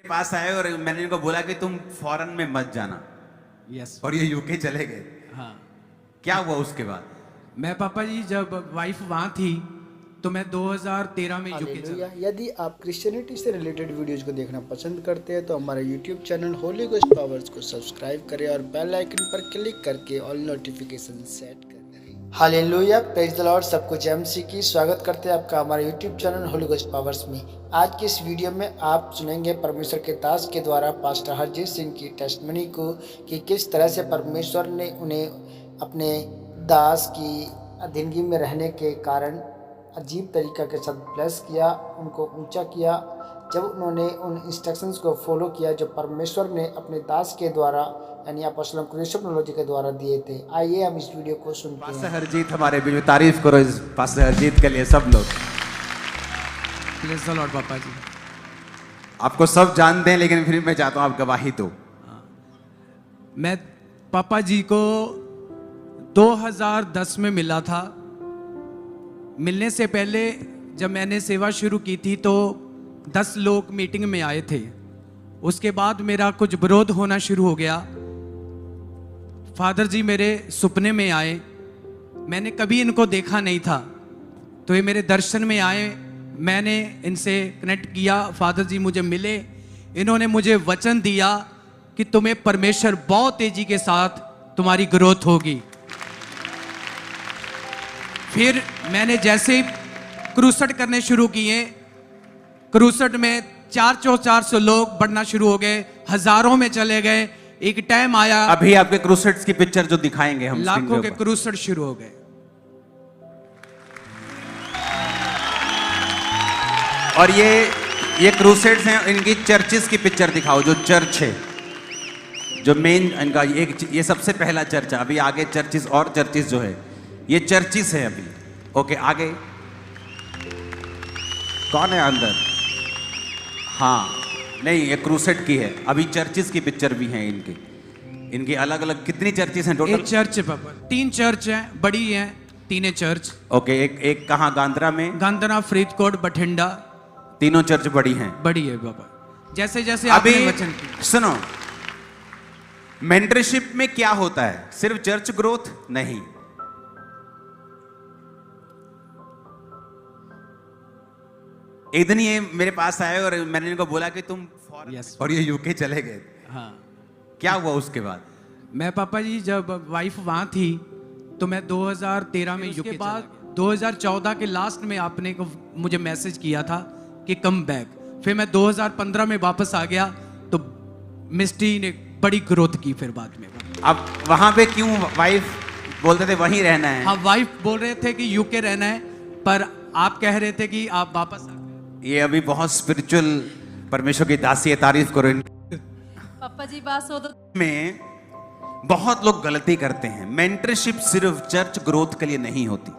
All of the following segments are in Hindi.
पास आए और मैंने इनको बोला कि तुम फॉरेन में मत जाना। यस। और ये यूके चले गए। हाँ, क्या हुआ उसके बाद? मैं पापा जी जब वाइफ वहाँ थी तो मैं 2013 में यूके चला। हालेलुया। यदि आप क्रिश्चियनिटी से रिलेटेड वीडियोस को देखना पसंद करते हैं तो हमारे YouTube channel Holi ghost powers को सब्सक्राइब करें और बेल आइकन पर क्लिक करके ऑल नोटिफिकेशन सेट करें। Hallelujah, praise the Lord. सबको जय मसीह की। स्वागत करते हैं आपका हमारे YouTube channel Holi ghost powers में। आज की इस वीडियो में आप सुनेंगे परमेश्वर के दास के द्वारा पास्टर हरजीत सिंह की टेस्टमनी को कि किस तरह से परमेश्वर ने उन्हें अपने दास की अधीनगी में रहने के कारण अजीब तरीका के साथ ब्लेस किया, उनको ऊंचा किया, जब उन्होंने उन इंस्ट्रक्शंस को फॉलो किया जो परमेश्वर ने अपने दास के द्वारा यानी अपोस्टल टेक्नोलॉजी के द्वारा दिए थे। आइए हम इस वीडियो को सुनते हैं। पास्टर हरजीत हमारे बीच में, तारीफ करो इस पास्टर हरजीत के लिए सब लोग। प्रेज द लॉर्ड पापा जी। आपको सब जानते हैं लेकिन फिर मैं चाहता हूं आप गवाही दो। मैं पापा जी को 2010 में मिला था। मिलने से पहले जब मैंने सेवा शुरू की थी तो 10 लोग मीटिंग में आए थे। उसके बाद मेरा कुछ विरोध होना शुरू हो गया। फादर जी मेरे सपने में आए, मैंने कभी इनको देखा नहीं था, तो ये मेरे दर्शन में आए। मैंने इनसे कनेक्ट किया, फादर जी मुझे मिले, इन्होंने मुझे वचन दिया कि तुम्हें परमेश्वर बहुत तेजी के साथ तुम्हारी ग्रोथ होगी। फिर मैंने जैसे ही क्रूसट करने शुरू किए, क्रूसट में 400 लोग बढ़ना शुरू हो गए, हजारों में चले गए। एक टाइम आया, अभी आपके क्रूसेड्स की पिक्चर जो दिखाएंगे हम लाखों के क्रूसट शुरू हो गए। और ये क्रूसेड्स हैं, इनकी चर्चेस की पिक्चर दिखाओ, जो चर्च है, जो मेन इनका ये सबसे पहला चर्च है। अभी आगे चर्चेस और चर्चेस जो है ये चर्चेस है अभी। ओके, आगे कौन है अंदर? हाँ, नहीं, ये क्रूसेड की है। अभी चर्चेस की पिक्चर भी हैं इनकी अलग अलग। कितनी चर्चेस हैं टोटल? एक चर्च है पापा, 3 चर्च हैं, बड़ी हैं, 3 चर्च। ओके, एक कहाँ? गांधरा में? गांधरा, फरीदकोट, बठिंडा, तीनों चर्च बड़ी हैं। बड़ी है पापा। जैसे जैसे अभी आपने वचन की। सुनो, मेंटरशिप में क्या होता है? सिर्फ चर्च ग्रोथ नहीं, एक दिन ये मेरे पास आए और मैंने इनको बोला कि तुम फॉरेन Yes. और ये यूके चले गए। हाँ, क्या हुआ उसके बाद? मैं पापा जी जब वाइफ वहाँ थी तो मैं 2013 में यूके बाद 2014 के लास्ट में आपने को मुझे मैसेज किया था कि कम बैक। फिर मैं 2015 में वापस आ गया तो मिस्टी ने बड़ी ग्रोथ की। फिर बाद में अब वहां पे क्यों वाइफ बोलते थे वहीं रहना है? हाँ, वाइफ बोल रहे थे कि यूके रहना है, पर आप कह रहे थे कि आप वापस आ। ये अभी बहुत स्पिरिचुअल परमेश्वर की दासी है, तारीफ करो इनकी। पापा जी बात हो तो में बहुत लोग गलती करते हैं। मेंटरशिप सिर्फ चर्च ग्रोथ के लिए नहीं होती।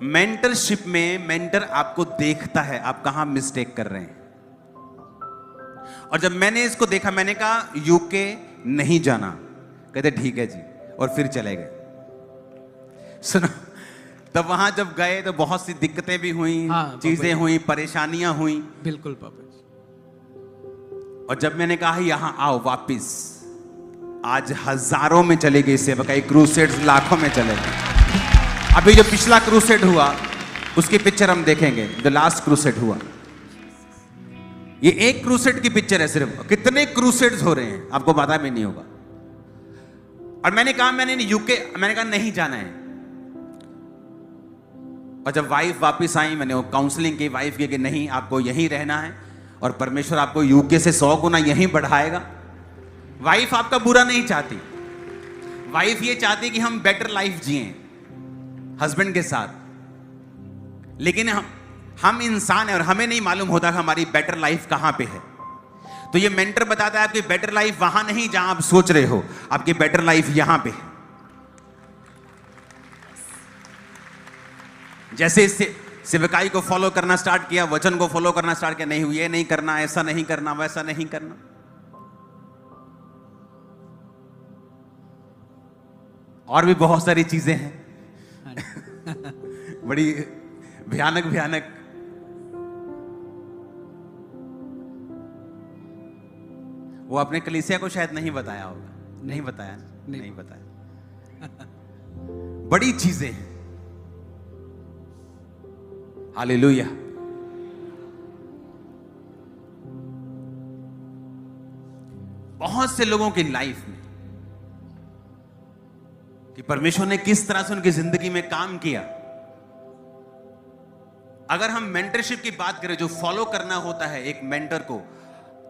मेंटरशिप में मेंटर आपको देखता है आप कहां मिस्टेक कर रहे हैं। और जब मैंने इसको देखा, मैंने कहा यूके नहीं जाना। कहते ठीक है जी, और फिर चले गए। सुनो, तब वहां जब गए तो बहुत सी दिक्कतें भी हुई, हाँ, चीजें हुई, परेशानियां हुई। बिल्कुल पापा जी। और जब मैंने कहा यहां आओ वापिस, आज हजारों में चले गए सेवक, क्रूसेड्स लाखों में चले गए। अभी जो पिछला क्रूसेड हुआ उसकी पिक्चर हम देखेंगे, जो लास्ट क्रूसेड हुआ। ये एक क्रूसेड की पिक्चर है सिर्फ, कितने क्रूसेड्स हो रहे हैं आपको पता भी नहीं होगा। और मैंने कहा मैंने कहा नहीं जाना है। और जब वाइफ वापस आई, मैंने वो काउंसलिंग की वाइफ की कि नहीं, आपको यहीं रहना है और परमेश्वर आपको यूके से 100 गुना यहीं बढ़ाएगा। वाइफ आपका बुरा नहीं चाहती, वाइफ ये चाहती कि हम बेटर लाइफ जिएं हस्बैंड के साथ। लेकिन हम इंसान हैं और हमें नहीं मालूम होता कि हमारी बेटर लाइफ कहां पे है। तो ये मेंटर बताता है आपकी बेटर लाइफ वहां नहीं जहां आप सोच रहे हो, आपकी बेटर लाइफ यहां पे है। जैसे सेवकाई को फॉलो करना स्टार्ट किया, वचन को फॉलो करना स्टार्ट किया, नहीं ये नहीं करना, ऐसा नहीं करना, वैसा नहीं करना। और भी बहुत सारी चीजें हैं बड़ी भयानक भयानक। वो अपने कलीसिया को शायद नहीं बताया होगा। नहीं बताया ना? नहीं। नहीं बताया। बड़ी चीजें हैं। हालेलुया। बहुत से लोगों की लाइफ में कि परमेश्वर ने किस तरह से उनकी जिंदगी में काम किया। अगर हम मेंटरशिप की बात करें, जो फॉलो करना होता है एक मेंटर को,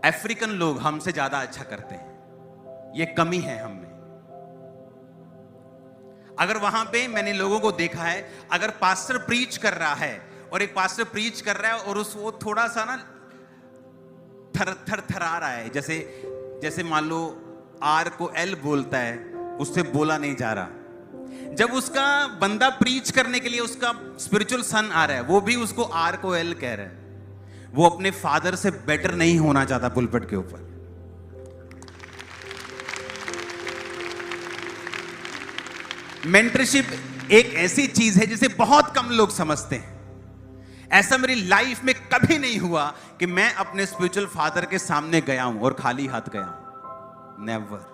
अफ्रीकन लोग हमसे ज्यादा अच्छा करते हैं। ये कमी है हम में। अगर वहां पे मैंने लोगों को देखा है, अगर पास्टर प्रीच कर रहा है और एक पास्टर प्रीच कर रहा है और वो थोड़ा सा ना थरा रहा है, जैसे मान लो आर को एल बोलता है, उससे बोला नहीं जा रहा। जब उसका बंदा प्रीच करने के लिए उसका स्पिरिचुअल सन आ रहा है, वो भी उसको आर को एल कह रहा है। वो अपने फादर से बेटर नहीं होना चाहता पुलपट के ऊपर। मेंटरशिप एक ऐसी चीज है जिसे बहुत कम लोग समझते हैं। ऐसा मेरी लाइफ में कभी नहीं हुआ कि मैं अपने स्पिरिचुअल फादर के सामने गया हूं और खाली हाथ गया हूं। नेवर।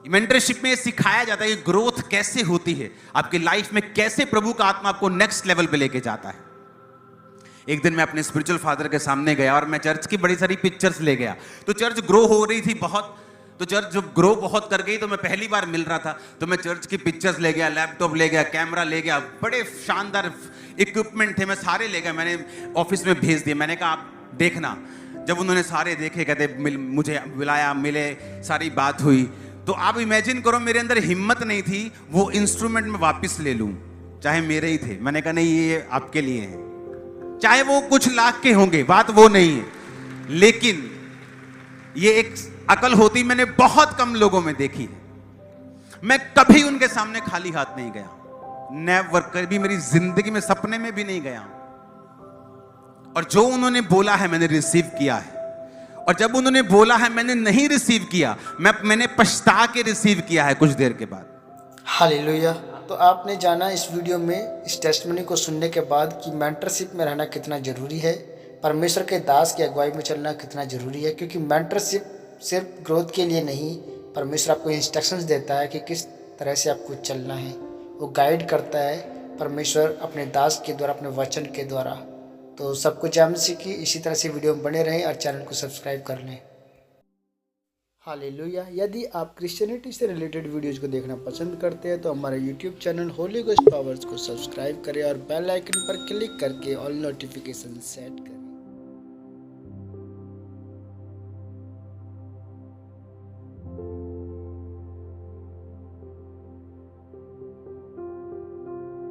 मेंटरशिप में सिखाया जाता है कि ग्रोथ कैसे होती है, आपकी लाइफ में कैसे प्रभु का आत्मा आपको नेक्स्ट लेवल पे लेके जाता है। एक दिन मैं अपने स्पिरिचुअल फादर के सामने गया और मैं चर्च की बड़ी सारी पिक्चर्स ले गया। तो चर्च ग्रो हो रही थी बहुत। तो चर्च जब ग्रो बहुत कर गई तो मैं पहली बार मिल रहा था, तो मैं चर्च की पिक्चर्स ले गया, लैपटॉप ले गया, कैमरा ले गया, बड़े शानदार इक्विपमेंट थे, मैं सारे ले गया। मैंने ऑफिस में भेज दिए। मैंने कहा आप देखना। जब उन्होंने सारे देखे, कहते मुझे बुलाया, मिले, सारी बात हुई। तो आप इमेजिन करो, मेरे अंदर हिम्मत नहीं थी वो इंस्ट्रूमेंट में वापस ले लूं, चाहे मेरे ही थे। मैंने कहा नहीं, ये आपके लिए है, चाहे वो कुछ लाख के होंगे, बात वो नहीं है। लेकिन ये एक अकल होती मैंने बहुत कम लोगों में देखी है। मैं कभी उनके सामने खाली हाथ नहीं गया, नेवर, कभी मेरी जिंदगी में, सपने में भी नहीं गया। और जो उन्होंने बोला है मैंने रिसीव किया है, और जब उन्होंने बोला है मैंने नहीं रिसीव किया, मैंने पछता के रिसीव किया है कुछ देर के बाद। हालेलुया। तो आपने जाना इस वीडियो में, इस टेस्टिमनी को सुनने के बाद, कि मेंटरशिप में रहना कितना ज़रूरी है, परमेश्वर के दास की अगुवाई में चलना कितना ज़रूरी है। क्योंकि मेंटरशिप सिर्फ ग्रोथ के लिए नहीं, परमेश्वर आपको इंस्ट्रक्शंस देता है कि किस तरह से आपको चलना है। वो गाइड करता है परमेश्वर अपने दास के द्वारा, अपने वचन के द्वारा। तो सब कुछ जानने सीखी, इसी तरह से वीडियो में बने रहें और चैनल को सब्सक्राइब कर लें। हालेलुया। यदि आप क्रिश्चियनिटी से रिलेटेड वीडियोज़ को देखना पसंद करते हैं तो हमारे YouTube channel Holi ghost powers को सब्सक्राइब करें और बेल आइकन पर क्लिक करके ऑल नोटिफिकेशन सेट करें।